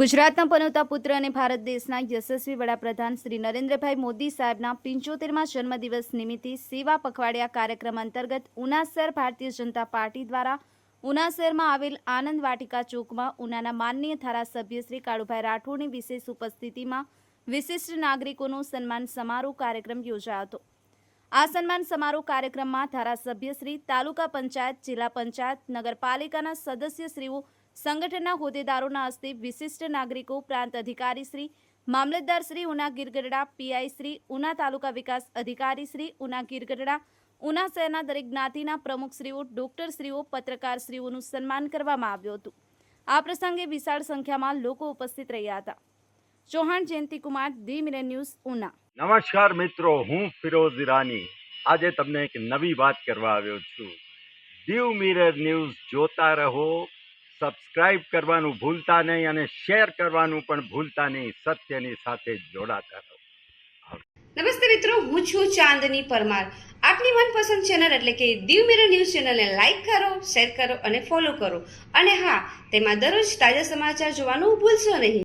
ગુજરાતના પનોતા પુત્ર અને ભારત દેશના યશસ્વી વડાપ્રધાન શ્રી નરેન્દ્રભાઈ મોદી સાહેબના 75મા જન્મદિવસ નિમિત્તે સેવા પખવાડિયા કાર્યક્રમ અંતર્ગત ઉના શહેર ભારતીય જનતા પાર્ટી દ્વારા ઉના શહેરમાં આવેલ આનંદ વાટિકા ચોકમાં ઉનાના માનનીય ધારાસભ્ય શ્રી કાળુભાઈ રાઠોડની વિશેષ ઉપસ્થિતિમાં વિશિષ્ટ નાગરિકોનો સન્માન સમારોહ કાર્યક્રમ યોજાયો હતો। આ સન્માન સમારોહ કાર્યક્રમમાં ધારાસભ્ય શ્રી, તાલુકા પંચાયત, જિલ્લા પંચાયત, નગરપાલિકાના સદસ્યશ્રીઓ, સંગઠનના હોદ્દેદારોના હસ્તે વિશિષ્ટ નાગરિકો, પ્રાંત અધિકારી શ્રી, મામલતદાર શ્રી ઉના ગીરગઢડા, પીઆઈ શ્રી, ઉના તાલુકા વિકાસ અધિકારી શ્રી ઉના ગીરગઢડા, ઉના શહેરના દરેક જ્ઞાતિના પ્રમુખશ્રીઓ, ડોક્ટરશ્રીઓ, પત્રકારશ્રીઓનું સન્માન કરવામાં આવ્યું હતું। આ પ્રસંગે વિશાળ સંખ્યામાં લોકો ઉપસ્થિત રહ્યા હતા। Chauhan Jayantikumar, the mirror news, Una. નમસ્કાર મિત્રો, હું ફિરોઝ ઈરાની આજે તમને એક નવી વાત કરવા આવ્યો છું। દીવ મિરર ન્યૂઝ જોતા રહો, સબસ્ક્રાઇબ કરવાનું ભૂલતા નહીં અને શેર કરવાનું પણ ભૂલતા નહીં। સત્યની સાથે જોડાતા રહો। નમસ્તે મિત્રો, હું છું ચાંદની પરમાર। આપની મનપસંદ ચેનલ એટલે કે દીવ મિરર ન્યૂઝ ચેનલને લાઈક કરો, શેર કરો અને ફોલો કરો। અને હા, તેમાં દરરોજ તાજા સમાચાર જોવાનું ભૂલશો નહીં।